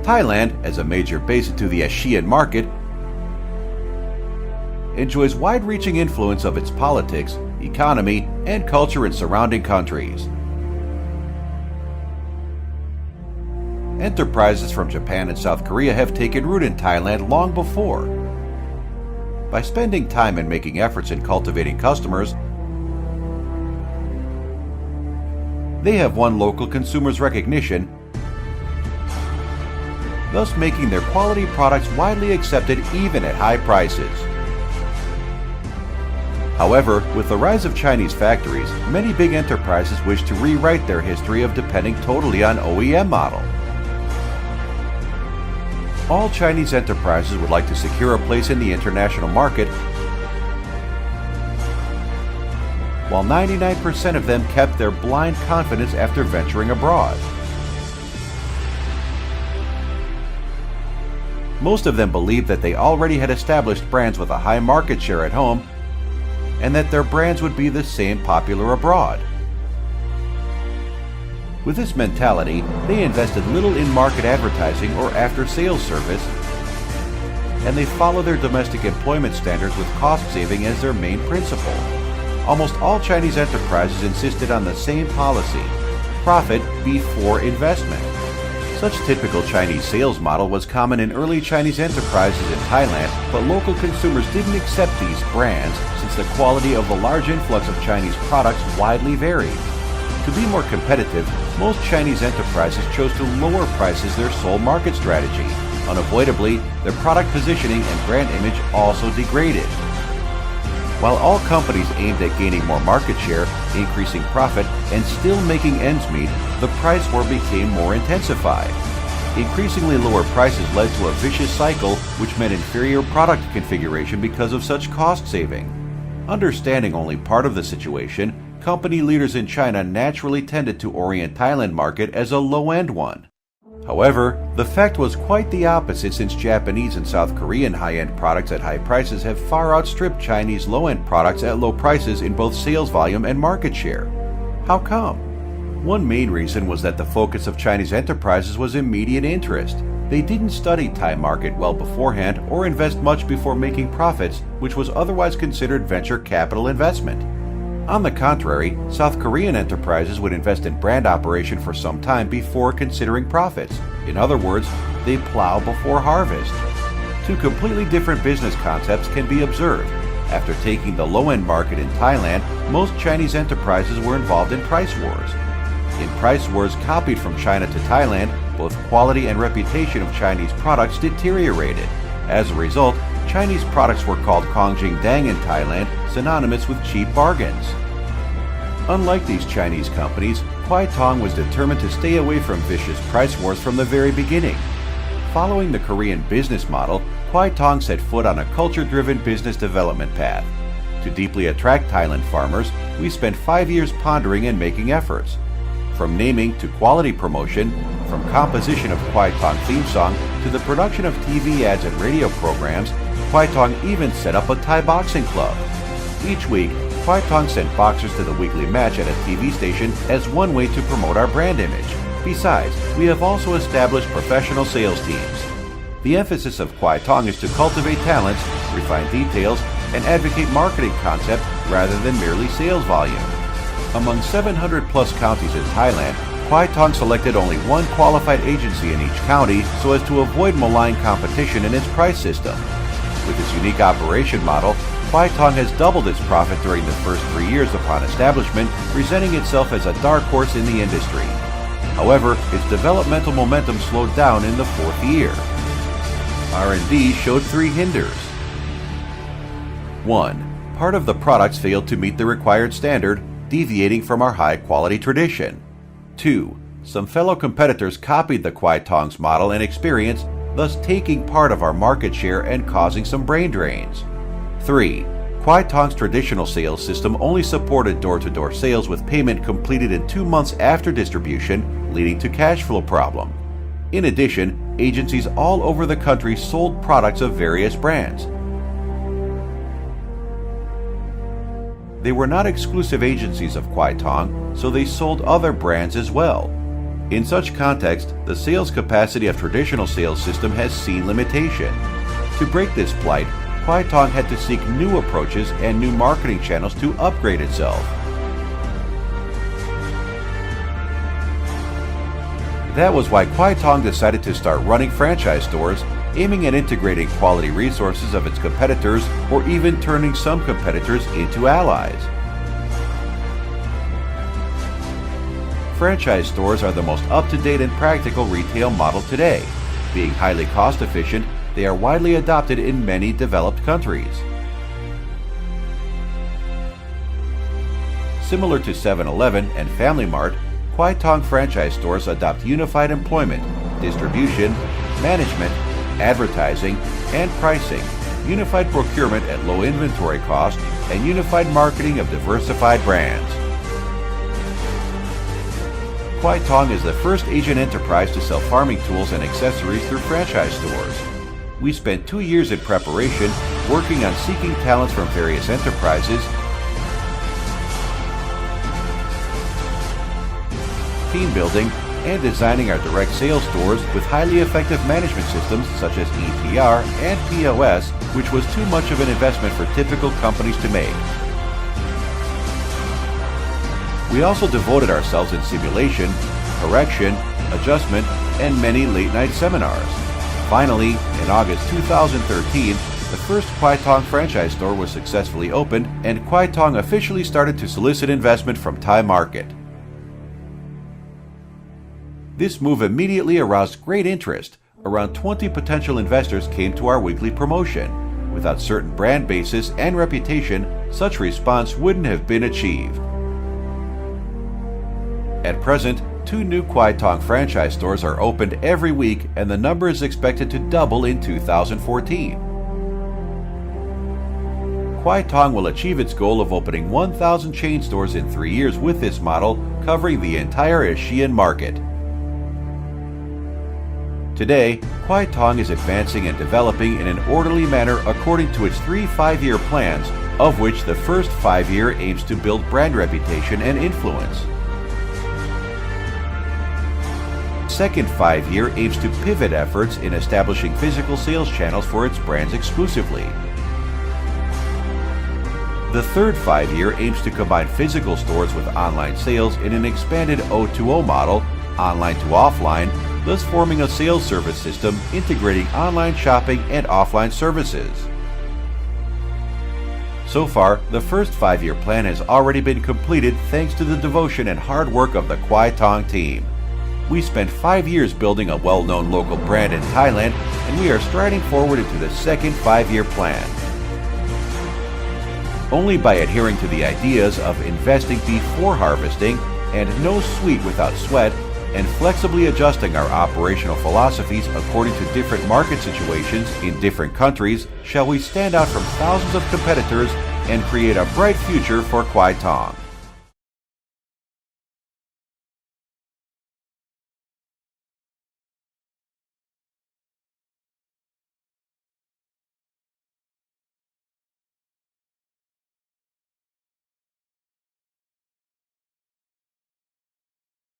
Thailand, as a major base to the Asian market, enjoys wide-reaching influence of its politics, economy, and culture in surrounding countries. Enterprises from Japan and South Korea have taken root in Thailand long before. By spending time and making efforts in cultivating customers, they have won local consumers' recognition, thus making their quality products widely accepted even at high prices. However, with the rise of Chinese factories, many big enterprises wish to rewrite their history of depending totally on OEM model. All Chinese enterprises would like to secure a place in the international market, while 99% of them kept their blind confidence after venturing abroad. Most of them believed that they already had established brands with a high market share at home and that their brands would be the same popular abroad. With this mentality, they invested little in market advertising or after-sales service, and they follow their domestic employment standards with cost saving as their main principle. Almost all Chinese enterprises insisted on the same policy: profit before investment. Such typical Chinese sales model was common in early Chinese enterprises in Thailand, but local consumers didn't accept these brands since the quality of the large influx of Chinese products widely varied. To be more competitive, most Chinese enterprises chose to lower prices their sole market strategy. Unavoidably, their product positioning and brand image also degraded. While all companies aimed at gaining more market share, increasing profit, and still making ends meet, the price war became more intensified. Increasingly lower prices led to a vicious cycle, which meant inferior product configuration because of such cost saving. Understanding only part of the situation, company leaders in China naturally tended to orient Thailand market as a low-end one. However, the fact was quite the opposite, since Japanese and South Korean high-end products at high prices have far outstripped Chinese low-end products at low prices in both sales volume and market share. How come? One main reason was that the focus of Chinese enterprises was immediate interest. They didn't study Thai market well beforehand or invest much before making profits, which was otherwise considered venture capital investment. On the contrary, South Korean enterprises would invest in brand operation for some time before considering profits. In other words, they plow before harvest. Two completely different business concepts can be observed. After taking the low-end market in Thailand, most Chinese enterprises were involved in price wars. In price wars copied from China to Thailand, both quality and reputation of Chinese products deteriorated. As a result, Chinese products were called Kongjingdang in Thailand, synonymous with cheap bargains. Unlike these Chinese companies, Kwaithong was determined to stay away from vicious price wars from the very beginning. Following the Korean business model, Kwaithong set foot on a culture-driven business development path. To deeply attract Thailand farmers, we spent 5 years pondering and making efforts. From naming to quality promotion, from composition of Kwaithong theme song to the production of TV ads and radio programs, Kwaithong even set up a Thai boxing club. Each week, Kwaithong sent boxers to the weekly match at a TV station as one way to promote our brand image. Besides, we have also established professional sales teams. The emphasis of Kwaithong is to cultivate talents, refine details, and advocate marketing concepts rather than merely sales volume. Among 700 plus counties in Thailand, Kwaithong selected only one qualified agency in each county so as to avoid malign competition in its price system. With its unique operation model, Kwaithong has doubled its profit during the first 3 years upon establishment, presenting itself as a dark horse in the industry. However, its developmental momentum slowed down in the 4th year. R&D showed 3 hinders. 1. Part of the products failed to meet the required standard, deviating from our high-quality tradition. 2. Some fellow competitors copied the Kwaithong's model and experience, thus taking part of our market share and causing some brain drains. 3. Kwaithong's traditional sales system only supported door-to-door sales with payment completed in 2 months after distribution, leading to cash flow problem. In addition, agencies all over the country sold products of various brands. They were not exclusive agencies of Kwaithong, so they sold other brands as well. In such context, the sales capacity of traditional sales system has seen limitation. To break this plight, Kwaithong had to seek new approaches and new marketing channels to upgrade itself. That was why Kwaithong decided to start running franchise stores, aiming at integrating quality resources of its competitors or even turning some competitors into allies. Franchise stores are the most up-to-date and practical retail model today. Being highly cost-efficient, they are widely adopted in many developed countries. Similar to 7-Eleven and Family Mart, Kwaithong franchise stores adopt unified employment, distribution, management, advertising, and pricing, unified procurement at low inventory cost, and unified marketing of diversified brands. Kwaithong is the first Asian enterprise to sell farming tools and accessories through franchise stores. We spent 2 years in preparation, working on seeking talents from various enterprises, team building, and designing our direct sales stores with highly effective management systems such as EPR and POS, which was too much of an investment for typical companies to make. We also devoted ourselves in simulation, correction, adjustment, and many late-night seminars. Finally, in August 2013, the first Kwaithong franchise store was successfully opened, and Kwaithong officially started to solicit investment from Thai market. This move immediately aroused great interest. Around 20 potential investors came to our weekly promotion. Without certain brand basis and reputation, such response wouldn't have been achieved. At present, 2 new Kwaithong franchise stores are opened every week, and the number is expected to double in 2014. Kwaithong will achieve its goal of opening 1,000 chain stores in 3 years with this model, covering the entire Asian market. Today, Kwaithong is advancing and developing in an orderly manner according to its 3 5-year plans, of which the first 5-year aims to build brand reputation and influence. Second 5-year aims to pivot efforts in establishing physical sales channels for its brands exclusively. The third 5-year aims to combine physical stores with online sales in an expanded O2O model, online to offline, thus forming a sales service system integrating online shopping and offline services. So far, the first 5-year plan has already been completed thanks to the devotion and hard work of the Kwaithong team. We spent 5 years building a well-known local brand in Thailand, and we are striding forward into the second 5-year plan. Only by adhering to the ideas of investing before harvesting and no sweat without sweat, and flexibly adjusting our operational philosophies according to different market situations in different countries, shall we stand out from thousands of competitors and create a bright future for Kwaithong.